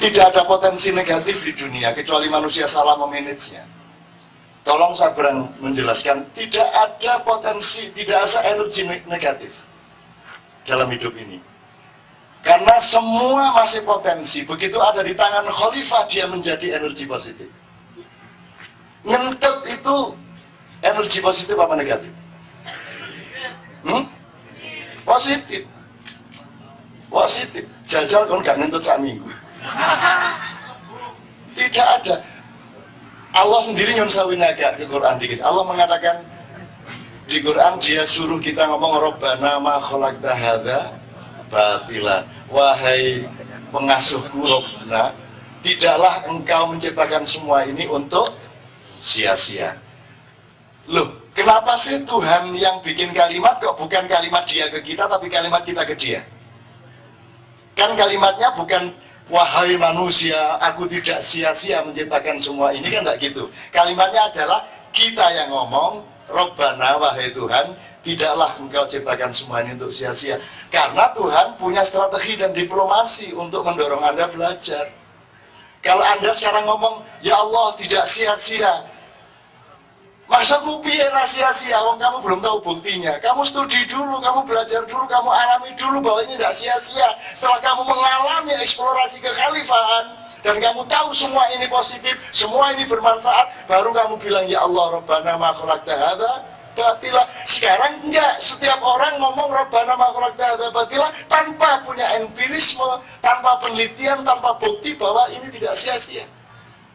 Tidak ada potensi negatif di dunia kecuali manusia salah memanagenya. Tolong saya menjelaskan, tidak ada potensi, tidak ada energi negatif dalam hidup ini. Karena semua masih potensi, begitu ada di tangan khalifah dia menjadi energi positif. Ngentut itu energi positif apa negatif? Positif. Positif. Jajal kan gak ngentut sak minggu. Tidak ada. Allah sendiri nyun sawinaga ke Quran dikit. Allah mengatakan di Quran, dia suruh kita ngomong Rabbana ma khalaqta hadza batila. Wahai pengasuhku Rabbana, tidaklah engkau menciptakan semua ini untuk sia-sia. Loh, kenapa sih Tuhan yang bikin kalimat kok bukan kalimat dia ke kita, tapi kalimat kita ke dia? Kan kalimatnya bukan wahai manusia, aku tidak sia-sia menciptakan semua ini, kan enggak gitu. Kalimatnya adalah kita yang ngomong, Rabbana, wahai Tuhan, tidaklah engkau ciptakan semua ini untuk sia-sia. Karena Tuhan punya strategi dan diplomasi untuk mendorong Anda belajar. Kalau Anda sekarang ngomong, ya Allah tidak sia-sia, maksudmu piye sia-sia? Wong kamu belum tahu buktinya. Kamu studi dulu, kamu belajar dulu, kamu alami dulu bahwa ini tidak sia-sia. Setelah kamu mengalami eksplorasi kekhalifahan dan kamu tahu semua ini positif, semua ini bermanfaat, baru kamu bilang ya Allah Rabbana ma khalaqta hadza batila. Sekarang enggak, setiap orang ngomong Rabbana ma khalaqta hadza batila tanpa punya empirisme, tanpa penelitian, tanpa bukti bahwa ini tidak sia-sia.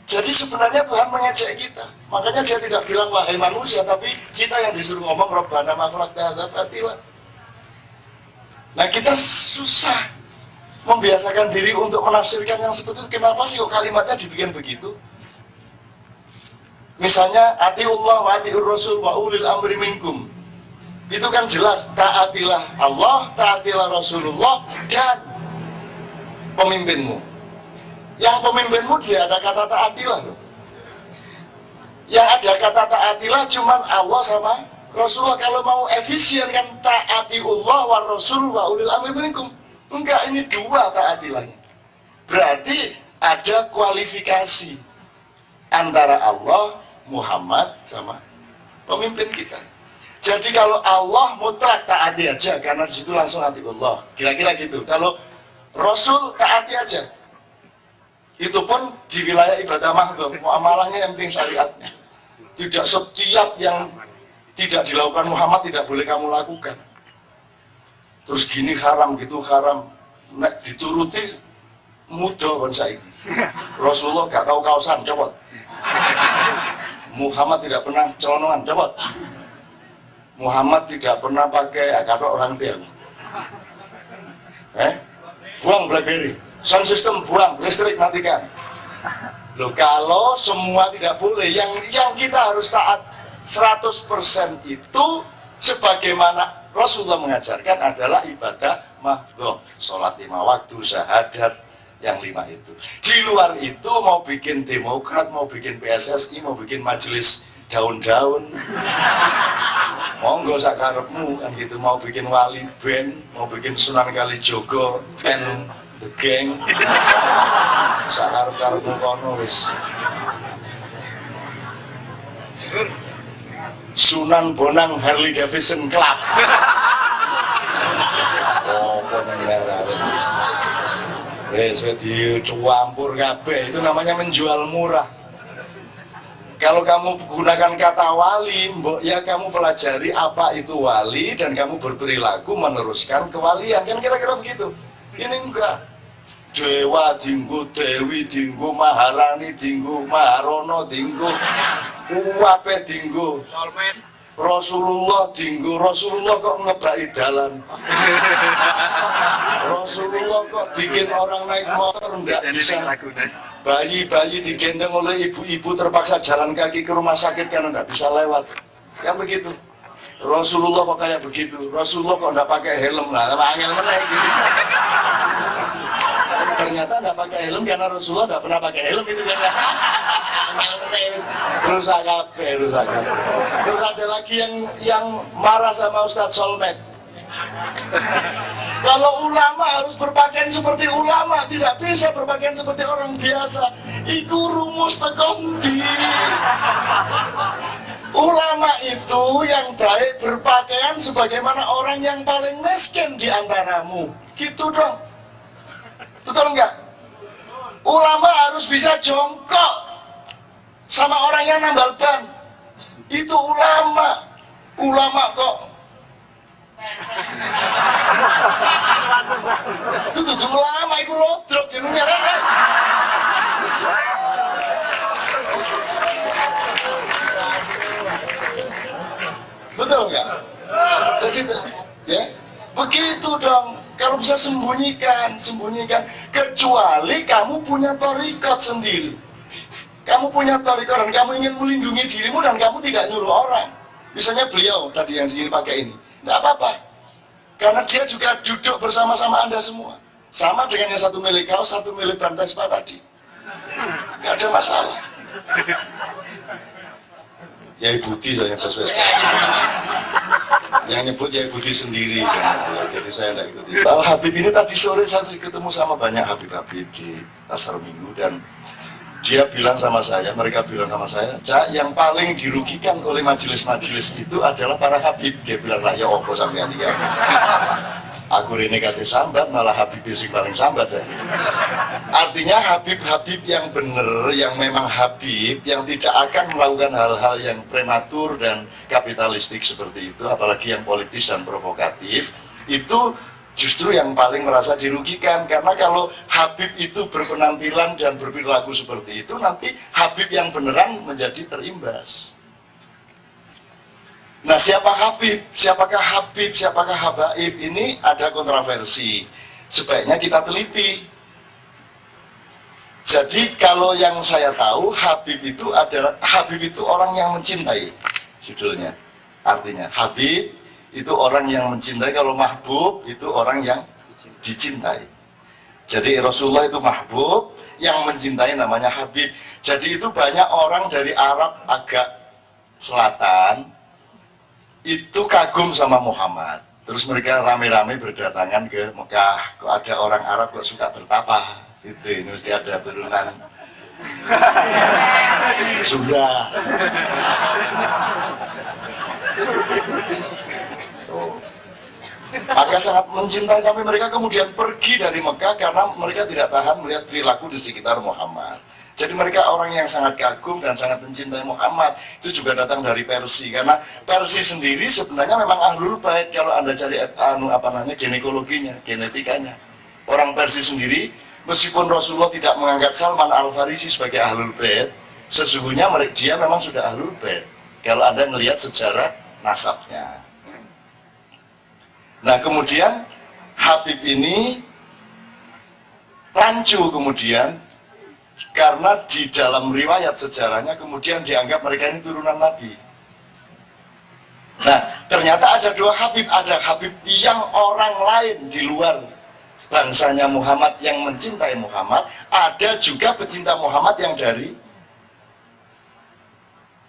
Jadi sebenarnya Tuhan mengejek kita. Makanya dia tidak bilang wahai manusia, tapi kita yang disuruh ngomong Rabbana ma khalaqta hadza batila. Nah, kita susah membiasakan diri untuk menafsirkan yang seperti itu. Kenapa sih kok kalimatnya dibikin begitu? Misalnya atiullah wa atiur rasul wa ulil amri minkum. Itu kan jelas, taatilah Allah, taatilah Rasulullah dan pemimpinmu. Yang pemimpinmu dia ada kata taatilah loh. Yang ada kata taatilah cuman Allah sama Rasulullah. Kalau mau efisien kan taatiullah wa rasul wa ulil amri minkum. Enggak, ini dua taatilahnya. Berarti ada kualifikasi antara Allah, Muhammad sama pemimpin kita. Jadi kalau Allah mutlak taati aja karena disitu langsung atiullah. Kira-kira gitu. Kalau Rasul taati aja. Itu pun di wilayah ibadah mahdoh, muamalahnya yang penting syariatnya. Tidak setiap yang tidak dilakukan Muhammad tidak boleh kamu lakukan. Terus gini haram, gitu haram. Nek dituruti mudah kan saiki. Rasulullah gak tahu kausan, copot. Muhammad tidak pernah celonongan, copot. Muhammad tidak pernah pakai katok orang tiang. Buang BlackBerry. Sound system buang, listrik matikan. Loh, kalau semua tidak boleh, yang kita harus taat 100% itu sebagaimana Rasulullah mengajarkan adalah ibadah mahdhah, sholat 5 waktu, syahadat yang 5 itu. Di luar itu mau bikin Demokrat, mau bikin PSSI, mau bikin majelis daun-daun, monggo sakarepmu kan gitu. Mau bikin wali band, mau bikin Sunan Kalijogo and the gang, sakarep-karepmu kono wis. Sunan Bonang Harley Davidson Club. Oh, wis dicampur kabeh, itu namanya menjual murah. Kalau kamu gunakan kata wali, mbok ya kamu pelajari apa itu wali dan kamu berperilaku meneruskan kewalian, kan kira-kira begitu. Ini enggak. Dewa dinggo, Dewi dinggo, Maharani dinggo, Maharono dinggo, Uwape dinggo, Rasulullah dinggo. Rasulullah kok ngebaki dalan. Rasulullah kok bikin orang naik motor enggak bisa. Bayi-bayi digendong oleh ibu-ibu terpaksa jalan kaki ke rumah sakit karena enggak bisa lewat. Kan begitu. Rasulullah kok kayak begitu. Rasulullah kok enggak pakai helm. Nah, angel meneh gitu. Ternyata enggak pakai helm karena Rasulullah enggak pernah pakai helm itu kan. Rusak kabeh, rusak kabeh. Terus ada lagi yang marah sama Ustadz Solmed. Kalau ulama harus berpakaian seperti ulama, tidak bisa berpakaian seperti orang biasa. Iku rumus tekondi. Ulama itu yang baik berpakaian sebagaimana orang yang paling miskin di antaramu. Gitu dong. Betul enggak? Ulama harus bisa jongkok sama orang yang nambal ban. Itu ulama. Ulama kok itu tuh ulama, itu lodrok di dunia. Betul nggak? Jadi ya begitu dong. Kalau bisa sembunyikan, kecuali kamu punya thariqat sendiri. Kamu punya thariqat dan kamu ingin melindungi dirimu dan kamu tidak nyuruh orang. Misalnya beliau tadi yang ingin pakai ini, tidak apa-apa, karena dia juga duduk bersama-sama Anda semua, sama dengan yang satu milik kaos, satu milik bantai spa tadi, tidak ada masalah. Ya Ibuti saya nyebut Vespa, yang nyebut ya Ibuti sendiri kan? Jadi saya tidak ikuti. Al Habib ini tadi sore saya ketemu sama banyak Habib-Habib di pasar Minggu dan dia bilang sama saya, mereka bilang sama saya, Cak, yang paling dirugikan oleh majelis-majelis itu adalah para Habib. Dia bilang lah, ya opo sampean dia. Aku ini kata sambat, malah Habib yang paling sambat saya. Artinya Habib-Habib yang benar, yang memang Habib, yang tidak akan melakukan hal-hal yang prematur dan kapitalistik seperti itu, apalagi yang politis dan provokatif, itu justru yang paling merasa dirugikan. Karena kalau Habib itu berpenampilan dan berperilaku seperti itu, nanti Habib yang beneran menjadi terimbas. Nah, siapa Habib? Siapakah Habib? Siapakah Habaib? Ini ada kontroversi. Sebaiknya kita teliti. Jadi kalau yang saya tahu, Habib itu adalah orang yang mencintai, judulnya. Artinya Habib itu orang yang mencintai, kalau mahbub itu orang yang dicintai. Jadi Rasulullah itu mahbub, yang mencintai namanya Habib. Jadi itu banyak orang dari Arab agak selatan itu kagum sama Muhammad. Terus mereka rame-rame berdatangan ke Mekah. Kok ada orang Arab kok suka bertapa? Itu ini mesti ada turunan Sunda. Maka sangat mencintai, tapi mereka kemudian pergi dari Mekah karena mereka tidak tahan melihat perilaku di sekitar Muhammad. Jadi mereka orang yang sangat kagum dan sangat mencintai Muhammad. Itu juga datang dari Persia, karena Persia sendiri sebenarnya memang ahlul bait. Kalau Anda cari ginekologinya, genetikanya, orang Persia sendiri, meskipun Rasulullah tidak mengangkat Salman Al-Farisi sebagai ahlul bait, sesungguhnya dia memang sudah ahlul bait. Kalau Anda melihat sejarah nasabnya. Nah, kemudian Habib ini rancu kemudian, karena di dalam riwayat sejarahnya kemudian dianggap mereka ini turunan Nabi. Nah, ternyata ada dua Habib. Ada Habib yang orang lain di luar bangsanya Muhammad yang mencintai Muhammad. Ada juga pecinta Muhammad yang dari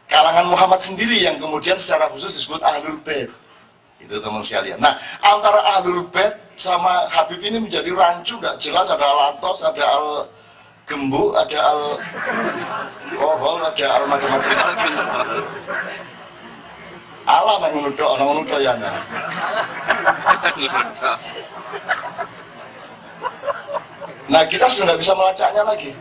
kalangan Muhammad sendiri, yang kemudian secara khusus disebut Ahlul Bait. Itu teman sekalian. Nah, antara Ahlul Bait sama Habib ini menjadi rancu, nggak jelas. Ada Al-Atos, ada Al-Gembu, ada Al-Kohol, ada Al-macam-macam. Allah yang menuduk, orang menuduk ya. Nah, kita sudah tidak bisa melacaknya lagi.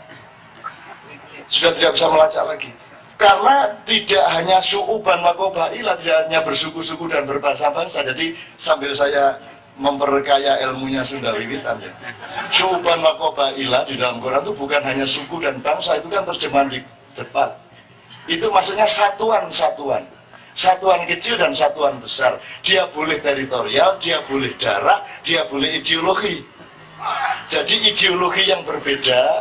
Sudah tidak bisa melacak lagi. Karena tidak hanya syu'uban wa qabailah, tidak hanya bersuku-suku dan berbangsa-bangsa. Jadi sambil saya memperkaya ilmunya Sunda Wiwitan ya. Syu'uban wa qabailah di dalam Quran itu bukan hanya suku dan bangsa, itu kan terjemahan di depan. Itu maksudnya satuan-satuan. Satuan kecil dan satuan besar. Dia boleh teritorial, dia boleh darah, dia boleh ideologi. Jadi ideologi yang berbeda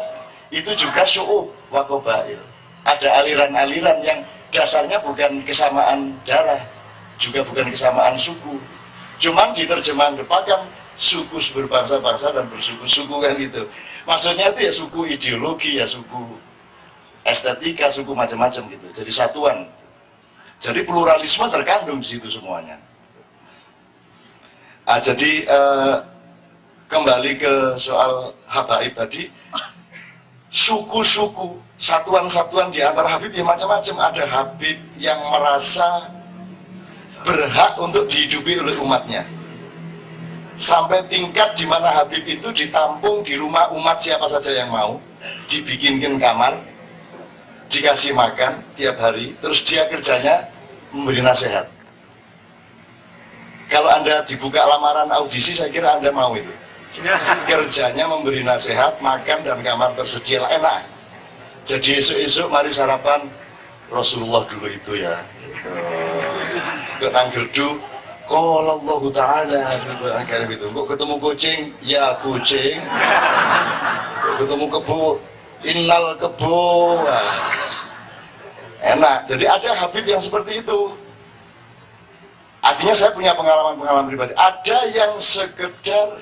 itu juga syu'ub wa qabail. Ada aliran-aliran yang dasarnya bukan kesamaan darah, juga bukan kesamaan suku. Cuman di terjemahan depan kan suku berbangsa-bangsa dan bersuku-suku kan gitu. Maksudnya itu ya suku ideologi, ya suku estetika, suku macam-macam gitu. Jadi satuan. Jadi pluralisme terkandung di situ semuanya. Jadi kembali ke soal habaib tadi, suku-suku, satuan-satuan di antara Habib ya macam-macam. Ada Habib yang merasa berhak untuk dihidupi oleh umatnya, sampai tingkat di mana Habib itu ditampung di rumah umat siapa saja yang mau, dibikinkan kamar, dikasih makan tiap hari, terus dia kerjanya memberi nasihat. Kalau Anda dibuka lamaran audisi, saya kira Anda mau itu. Kerjanya memberi nasihat, makan dan kamar tersedia, enak. Jadi esok-esok mari sarapan Rasulullah dulu itu ya. Ke nang gerdu, qala Allah Ta'ala gitu. Kok ketemu kucing, ya kucing. Kok ketemu kebo, innal kebo. Enak. Jadi ada Habib yang seperti itu. Artinya saya punya pengalaman-pengalaman pribadi. Ada yang sekedar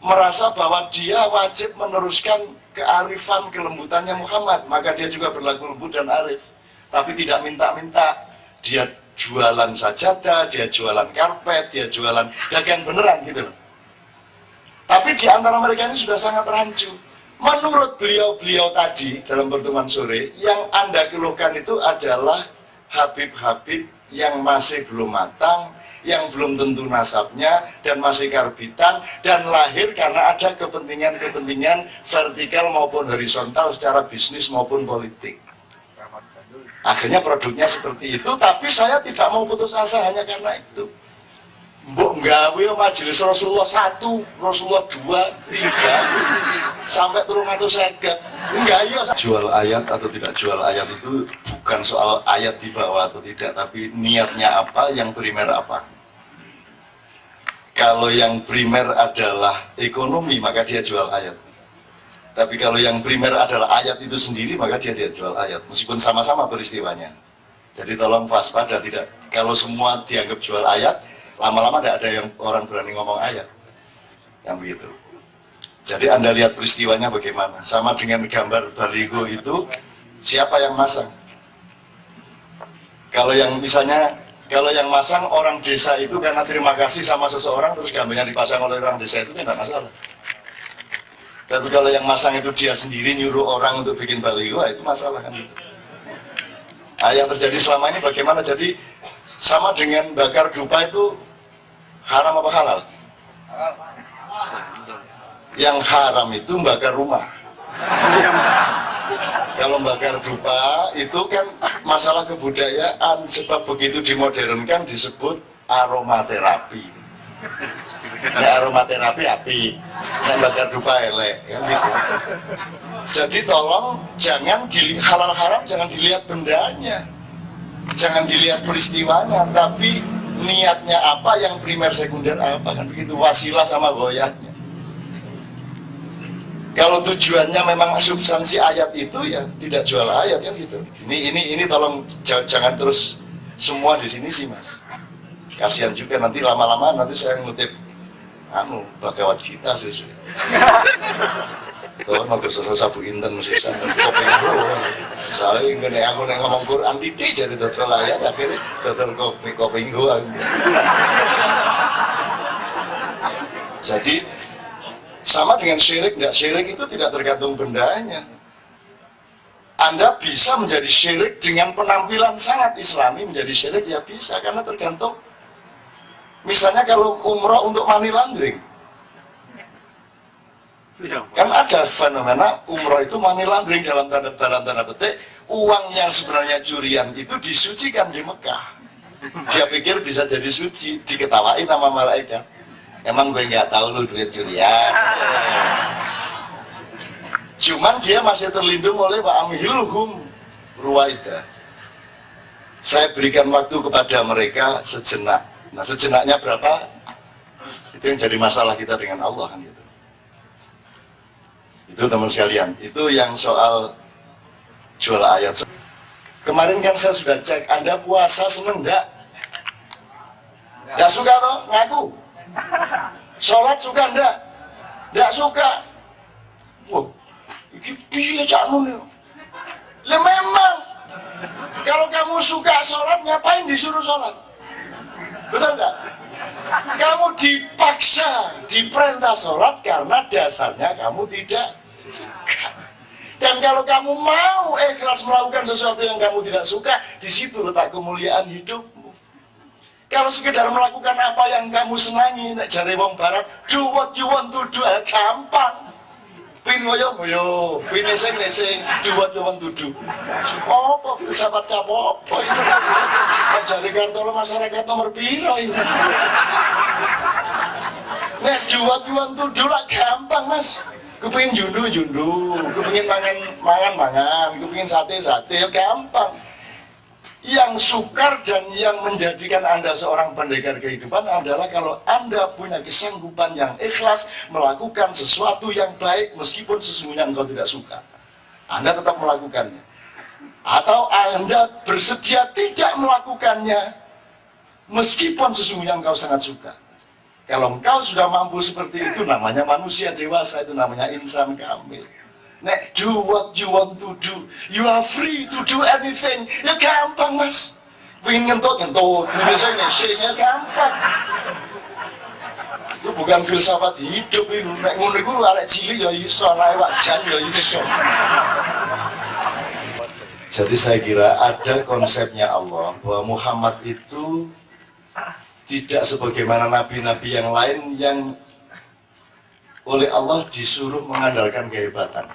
merasa bahwa dia wajib meneruskan kearifan kelembutannya Muhammad, maka dia juga berlaku lembut dan arif, tapi tidak minta-minta. Dia jualan sajadah, dia jualan karpet, dia jualan dagang beneran gitu loh. Tapi di antara mereka ini sudah sangat rancu. Menurut beliau-beliau tadi dalam pertemuan sore, yang Anda keluhkan itu adalah Habib-Habib yang masih belum matang, yang belum tentu nasabnya, dan masih karbitan, dan lahir karena ada kepentingan-kepentingan vertikal maupun horizontal secara bisnis maupun politik. Akhirnya produknya seperti itu, tapi saya tidak mau putus asa hanya karena itu. Mbok nggawe majelis Rasulullah 1, Rasulullah 2, 3, sampai turun 150. Enggak, iya. Jual ayat atau tidak jual ayat itu bukan soal ayat dibawa atau tidak, tapi niatnya apa, yang primer apa. Kalau yang primer adalah ekonomi, maka dia jual ayat. Tapi kalau yang primer adalah ayat itu sendiri, maka dia jual ayat, meskipun sama-sama peristiwanya. Jadi tolong waspada, tidak. Kalau semua dianggap jual ayat, lama-lama tidak ada yang orang berani ngomong ayat, yang begitu. Jadi Anda lihat peristiwanya bagaimana. Sama dengan gambar baligo itu, siapa yang masang? Kalau yang misalnya, kalau yang masang orang desa itu karena terima kasih sama seseorang, terus gambarnya dipasang oleh orang desa itu tidak masalah. Tapi kalau yang masang itu dia sendiri nyuruh orang untuk bikin baligo, itu masalah kan gitu. Nah, yang terjadi selama ini bagaimana? Jadi sama dengan bakar dupa itu haram apa halal? Yang haram itu bakar rumah. Kalau bakar dupa itu kan masalah kebudayaan, sebab begitu dimodernkan disebut aromaterapi. Nah, aromaterapi api, yang bakar dupa elek, kan gitu. Jadi tolong jangan halal haram jangan dilihat bendanya, jangan dilihat peristiwanya, tapi niatnya apa, yang primer sekunder apa, kan begitu. Wasilah sama goyahnya. Kalau tujuannya memang substansi ayat itu, ya tidak jual ayat, kan gitu. Ini tolong jangan terus semua di sini sih mas. Kasihan juga nanti lama-lama nanti saya ngutip Bhagavad Gita sesuai. Kalau mau kerja sabu inten mesti sama kopi gue. Soalnya ini aku ngomong Quran di jadi total ayat, akhirnya total kopi gue. Jadi sama dengan syirik, enggak, syirik itu tidak tergantung bendanya. Anda bisa menjadi syirik dengan penampilan sangat islami, menjadi syirik ya bisa, karena tergantung. Misalnya kalau umroh untuk money laundering, kan ada fenomena umroh itu money laundering, dalam tanda petik uang yang sebenarnya curian itu disucikan di Mekah. Dia pikir bisa jadi suci, diketawain sama malaikat. Emang gue nggak tahu lu duit curian. Cuman dia masih terlindung oleh wa amhilhum ruwaida. Saya berikan waktu kepada mereka sejenak. Nah, sejenaknya berapa? Itu yang jadi masalah kita dengan Allah kan gitu. Itu teman sekalian, itu yang soal jual ayat. Kemarin kan saya sudah cek, Anda puasa seneng enggak? Enggak suka toh? Ngaku. Sholat suka enggak? Enggak suka. Wah, ini piye cak nun. Lah memang kalau kamu suka sholat, ngapain disuruh sholat? Betul enggak? Kamu dipaksa, diperintah sholat karena dasarnya kamu tidak suka. Dan kalau kamu mau ikhlas melakukan sesuatu yang kamu tidak suka, di situ letak kemuliaan hidupmu. Kalau sekedar melakukan apa yang kamu senangi, nek jare wong barat, do what you want to do, gampang. Pin ngoyo, pin neseng, do what you want to do. Apa filsafat kamu apa itu? Nek jare Kartolo masyarakat nomor piro ini? Nek do what you want to do lah gampang, Mas. Kepingin jundu, kepingin mangan, kepingin sate, ya gampang. Yang sukar dan yang menjadikan Anda seorang pendekar kehidupan adalah kalau Anda punya kesanggupan yang ikhlas melakukan sesuatu yang baik meskipun sesungguhnya engkau tidak suka. Anda tetap melakukannya. Atau Anda bersedia tidak melakukannya meskipun sesungguhnya engkau sangat suka. Kalau engkau sudah mampu seperti itu, namanya manusia dewasa, itu namanya insan kamil. Nek do what you want to do, you are free to do anything. Ya gampang, Mas. Pengen ngentut, neseng, gampang. Itu bukan filsafat hidup itu. Nek ngono iku arek cilik ya iso, arek wajan ya iso. Jadi saya kira ada konsepnya Allah bahwa Muhammad itu tidak sebagaimana nabi-nabi yang lain yang oleh Allah disuruh mengandalkan kehebatan.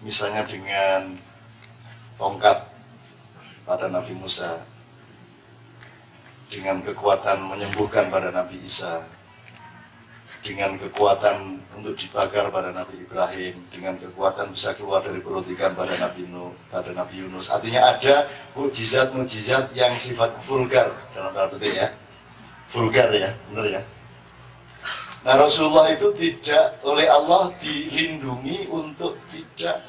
Misalnya dengan tongkat pada Nabi Musa, dengan kekuatan menyembuhkan pada Nabi Isa, dengan kekuatan untuk dibakar pada Nabi Ibrahim, dengan kekuatan bisa keluar dari perut ikan pada Nabi Nuh, pada Nabi Yunus. Artinya ada mukjizat-mukjizat yang sifat vulgar dalam tanda petik ya, vulgar ya, benar ya. Nah, Rasulullah itu tidak oleh Allah dilindungi untuk tidak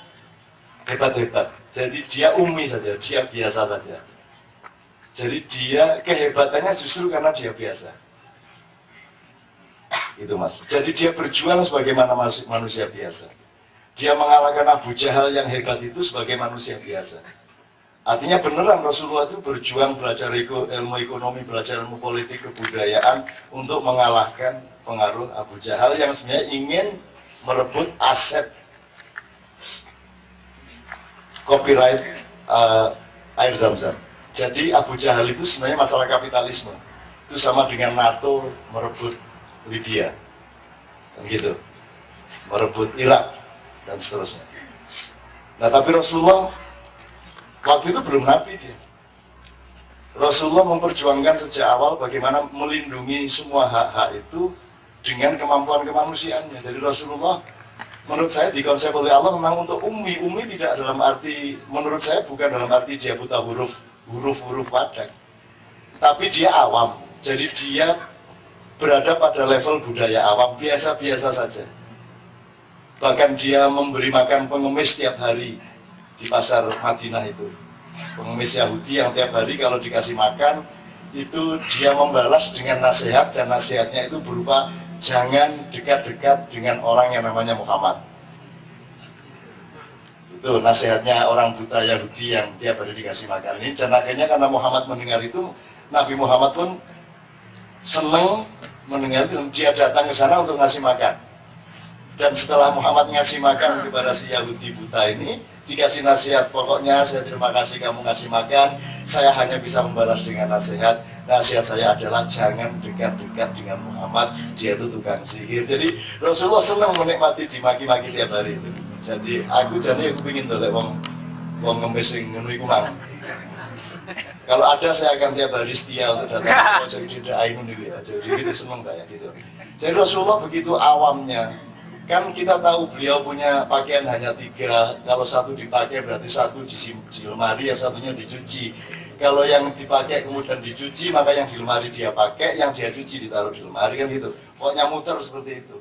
hebat-hebat. Jadi dia ummi saja, dia biasa saja. Jadi dia kehebatannya justru karena dia biasa. Itu Mas. Jadi dia berjuang sebagaimana manusia biasa. Dia mengalahkan Abu Jahal yang hebat itu sebagai manusia biasa. Artinya beneran Rasulullah itu berjuang belajar ilmu ekonomi, belajar ilmu politik, kebudayaan untuk mengalahkan pengaruh Abu Jahal yang sebenarnya ingin merebut aset copyright air Zam-Zam. Jadi Abu Jahal itu sebenarnya masalah kapitalisme. Itu sama dengan NATO merebut Libya, gitu, merebut Irak dan seterusnya. Nah tapi Rasulullah waktu itu belum nabi dia. Rasulullah memperjuangkan sejak awal bagaimana melindungi semua hak-hak itu dengan kemampuan kemanusiaannya. Jadi Rasulullah menurut saya dikonsep oleh Allah memang untuk ummi. Ummi tidak dalam arti, menurut saya bukan dalam arti dia buta huruf wadah, tapi dia awam. Jadi dia berada pada level budaya awam, biasa-biasa saja. Bahkan dia memberi makan pengemis tiap hari di pasar Madinah itu. Pengemis Yahudi yang tiap hari kalau dikasih makan, itu dia membalas dengan nasihat, dan nasihatnya itu berupa jangan dekat-dekat dengan orang yang namanya Muhammad. Itu nasihatnya orang buta Yahudi yang tiap hari dikasih makan ini. Dan akhirnya karena Muhammad mendengar itu, Nabi Muhammad pun senang mendengar itu, dia datang ke sana untuk ngasih makan. Dan setelah Muhammad ngasih makan kepada si Yahudi buta ini, dikasih nasihat, pokoknya saya terima kasih kamu ngasih makan, saya hanya bisa membalas dengan nasihat. Nasihat saya adalah jangan dekat-dekat dengan Muhammad, dia itu tukang sihir. Jadi Rasulullah senang menikmati dimaki-maki tiap hari itu. Jadi aku pengen tuh wong ngemis sing ngono iku mang. Kalau ada saya akan tiap hari setia untuk datang ke Sayyidah Ainun itu ya. Jadi gitu senang saya gitu. Jadi Rasulullah begitu awamnya. Kan kita tahu beliau punya pakaian hanya 3. Kalau satu dipakai berarti satu di lemari, yang satunya dicuci. Kalau yang dipakai kemudian dicuci, maka yang di lemari dia pakai, yang dia cuci ditaruh di lemari, kan gitu. Pokoknya muter seperti itu.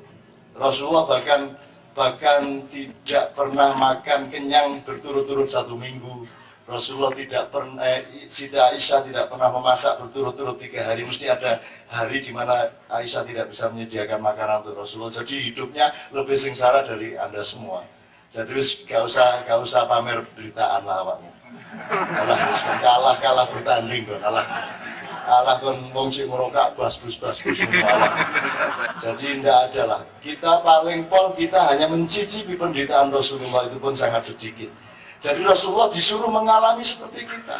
Rasulullah bahkan tidak pernah makan kenyang berturut-turut 1 minggu. Rasulullah tidak pernah, Siti Aisyah tidak pernah memasak berturut-turut 3 hari. Mesti ada hari di mana Aisyah tidak bisa menyediakan makanan untuk Rasulullah. Jadi hidupnya lebih sengsara dari Anda semua. Jadi gak usah pamer beritaan lah awaknya. Kalah bertanding kok, Allah kon wong sing ngrokak bas-bus semua. Jadi tidak ada lah. Kita paling pol kita hanya mencicipi penderitaan Rasulullah, itu pun sangat sedikit. Jadi Rasulullah disuruh mengalami seperti kita.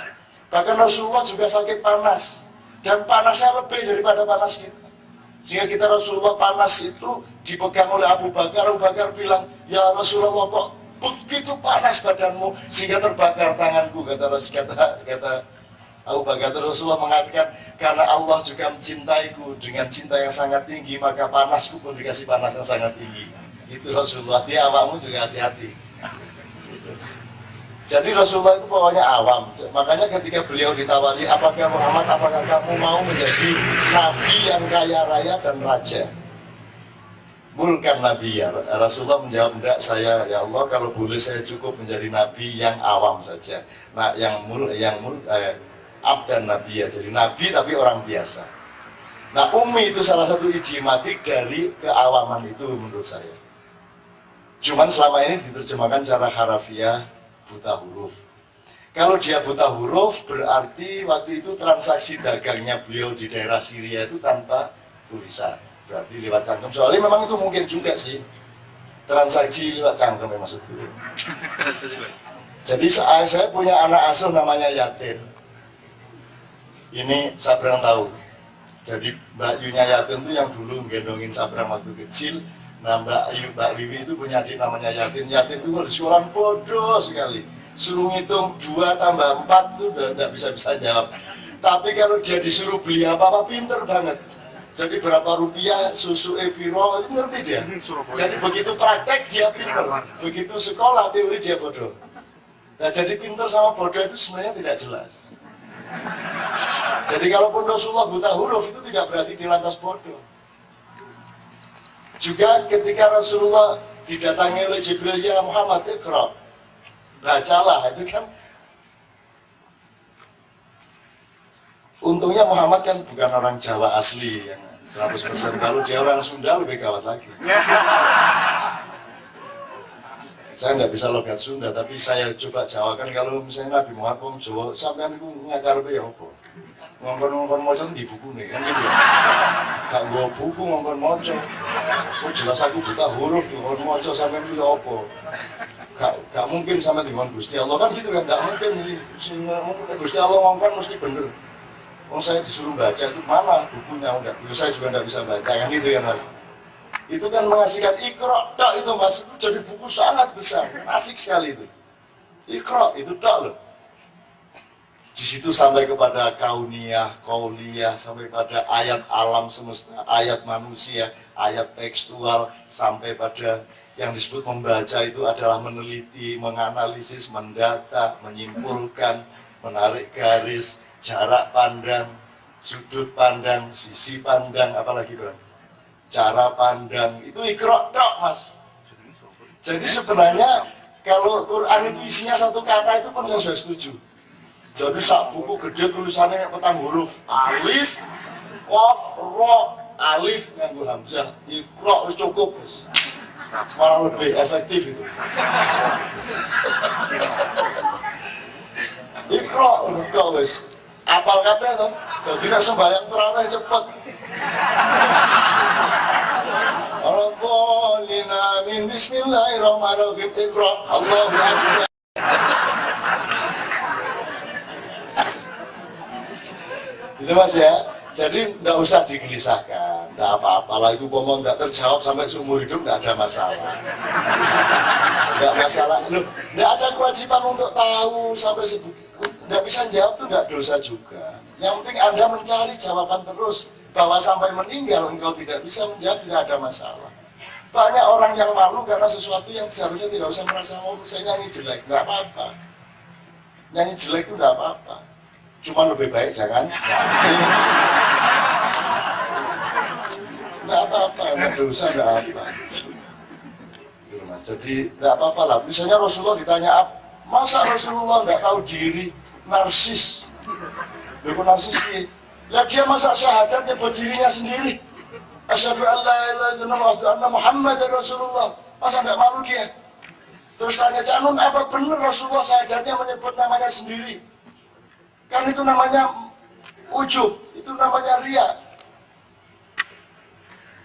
Bahkan Rasulullah juga sakit panas, dan panasnya lebih daripada panas kita. Sehingga kita Rasulullah panas itu dipegang oleh Abu Bakar. Abu Bakar bilang, ya Rasulullah kok begitu panas badanmu sehingga terbakar tanganku, kata Abu Bakar. Rasulullah mengatakan, karena Allah juga mencintaiku dengan cinta yang sangat tinggi, maka panasku pun dikasih panas yang sangat tinggi. Itu Rasulullah, dia awakmu juga hati-hati. Jadi Rasulullah itu pokoknya awam. Makanya ketika beliau ditawari, apakah Muhammad, apakah kamu mau menjadi nabi yang kaya raya dan raja? Mulkan nabi ya. Rasulullah menjawab, enggak, saya ya Allah kalau boleh saya cukup menjadi nabi yang awam saja. Nah, abdan nabi ya, jadi nabi tapi orang biasa. Nah, ummi itu salah satu idiomatik dari keawaman itu menurut saya. Cuman selama ini diterjemahkan secara harafiah, buta huruf. Kalau dia buta huruf berarti waktu itu transaksi dagangnya beliau di daerah Syria itu tanpa tulisan, berarti lewat cangkem. Soalnya memang itu mungkin juga sih transaksi lewat cangkem yang maksud beliau. Jadi saya punya anak asuh namanya Yatin. Ini Sabrang tahu. Jadi Mbak Yunya Yatin itu yang dulu gendongin Sabrang waktu kecil. Nah Mbak Wiwi itu punya adik namanya Yatin. Yatin itu suara bodoh sekali. Suruh ngitung 2 tambah 4 itu udah nggak bisa jawab. Tapi kalau dia disuruh beli apa-apa pinter banget. Jadi berapa rupiah susu Epiro itu ngerti dia. Jadi begitu praktek dia pinter. Begitu sekolah teori dia bodoh. Nah jadi pinter sama bodoh itu sebenarnya tidak jelas. Jadi kalaupun Rasulullah buta huruf itu tidak berarti dia lantas bodoh. Juga ketika Rasulullah didatangi oleh Jibril, ya Muhammad, iqra, bacalah, itu kan. Untungnya Muhammad kan bukan orang Jawa asli yang 100%. Kalau dia orang Sunda lebih gawat lagi. Saya tidak bisa logat Sunda, tapi saya coba jawakan. Kalau misalnya Nabi Muhammad orang Jawa, sampean itu ngakar ya apa? Ngongkon moco di buku nih, kan gitu ya. Gak gua buku ngongkon moco. Oh jelas aku buta huruf tuh ngongkon moco sampean itu apa? Gak mungkin sama dengan Gusti Allah kan gitu kan, gak mungkin. Gusti Allah ngongkon mesti bener. Oh saya disuruh baca itu mana bukunya, enggak. Saya juga enggak bisa baca kan gitu ya Mas. Itu kan mengasihkan Iqra tok itu Mas, itu jadi buku sangat besar, asik sekali itu. Iqra itu tok loh. Di situ sampai kepada kauniyah, kauliyah, sampai pada ayat alam semesta, ayat manusia, ayat tekstual, sampai pada yang disebut membaca itu adalah meneliti, menganalisis, mendata, menyimpulkan, menarik garis, jarak pandang, sudut pandang, sisi pandang, apalagi bro, cara pandang, itu Iqra tok Mas. Jadi sebenarnya kalau Quran itu isinya satu kata itu pun saya sudah setuju. Jadi sak buku gede tulisannya petang huruf alif, qaf, ro, alif nganggo hamzah, Iqra wis cukup wis. Malah lebih efektif itu. Iqra udah wis. Apal kabeh to. Dadi nek sembahyang tarawih cepet. Rabbana min bismillahirrahmanirrahim Iqra Allahu akbar. Itu Mas ya, jadi nggak usah digelisahkan, nggak apa-apa lah itu ngomong nggak terjawab sampai seumur hidup nggak ada masalah, nggak masalah, loh nggak ada kewajiban untuk tahu sampai nggak bisa jawab tuh nggak dosa juga. Yang penting Anda mencari jawaban terus bahwa sampai meninggal engkau tidak bisa menjawab, tidak ada masalah. Banyak orang yang malu karena sesuatu yang seharusnya tidak usah merasa malu. Saya nyanyi jelek, nggak apa-apa, nyanyi jelek itu nggak apa-apa. Cuma lebih baik jangan nggak apa-apa, nggak dosa, nggak apa. Jadi nggak apa-apa lah. Misalnya Rasulullah ditanya, masa Rasulullah nggak tahu diri, narsis? Bukan narsis dia. Ya dia masa syahadat nyebut dirinya sendiri. Asyhadu an la ilaha illallah wa asyhadu anna Muhammadar Rasulullah. Masa nggak malu dia? Terus tanya Canun, apa benar Rasulullah syahadatnya menyebut namanya sendiri? Kan itu namanya ujub, itu namanya riya.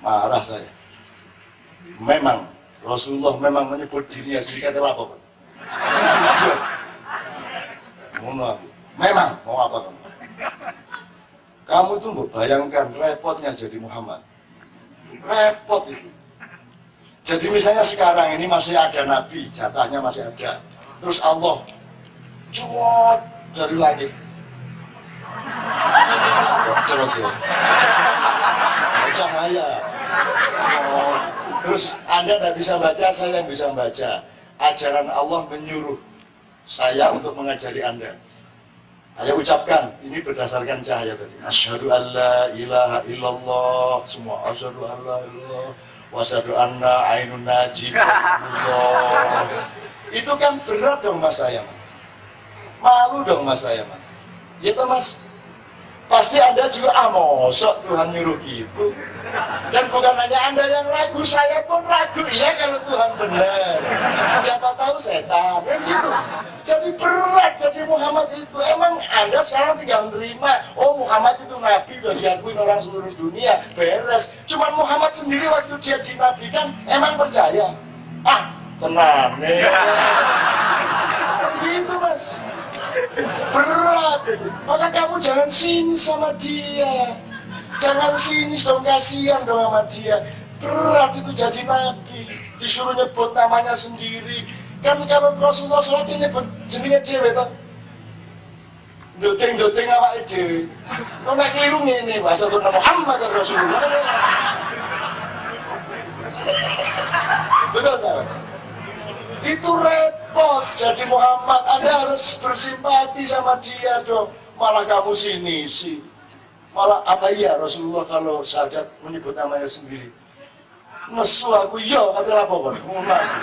Marah saya. Memang Rasulullah memang menyebut dirinya sendiri kata apa, Pak? Jujur. Memang mau apa kamu? Kamu itu bayangkan repotnya jadi Muhammad. Repot itu. Jadi misalnya sekarang ini masih ada Nabi, jatahnya masih ada. Terus Allah cuot dari langit. Cerot ya. Cahaya. Terus Anda tidak bisa baca, saya yang bisa baca. Ajaran Allah menyuruh saya untuk mengajari Anda. Saya ucapkan, ini berdasarkan cahaya tadi. Asyhadu an la ilaha illallah, semua asyhadu an la ilaha wa asyhadu anna ainun najib. Itu kan berat dong mas saya mas. Malu dong mas saya mas. Ya toh mas. Pasti Anda juga mosok Tuhan nyuruh gitu. Dan bukan hanya Anda yang ragu, saya pun ragu. Iya kalau Tuhan benar. Siapa tahu setan, kan gitu. Jadi berat jadi Muhammad itu. Emang Anda sekarang tinggal menerima, oh Muhammad itu Nabi, udah diakuin orang seluruh dunia, beres. Cuman Muhammad sendiri waktu dia dinabikan, emang percaya? Ah, tenang nih. Gitu mas. Berat. Maka kamu jangan sinis sama dia. Jangan sinis dong, kasihan dong sama dia. Berat itu jadi nabi, disuruh nyebut namanya sendiri. Kan kalau Rasulullah SAW nyebut jenenge dhewe toh. Doting-doting awake dhewe. Kok nek keliru ngene, bahasa Tuhan Muhammad Rasulullah. Betul enggak, Mas? Itu repot jadi Muhammad. Anda harus bersimpati sama dia dong. Malah kamu sinisi. Malah apa iya Rasulullah kalau syahadat menyebut namanya sendiri? Nesu aku iya kata apa kan? Ngono aku.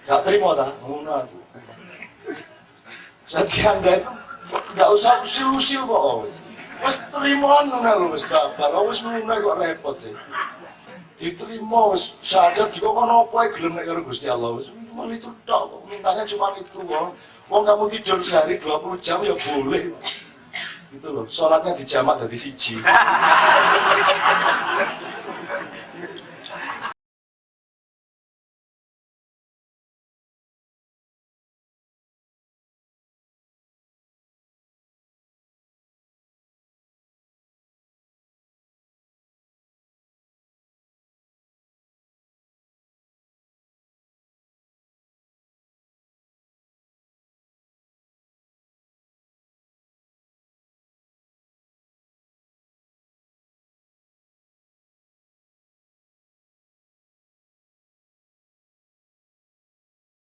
Gak terima tak? Ngono aku. Jadi Anda itu gak usah usil-usil kok. Wes terima ngono lho wis kabar. Wis ngono kok repot sih. Diterima wis syahadat dikono apa gelem nek karo Gusti Allah. Cuma itu tok kok. Mintanya cuma itu wong kamu tidur sehari 20 jam ya boleh. Gitu loh, sholatnya dijamak dari siji.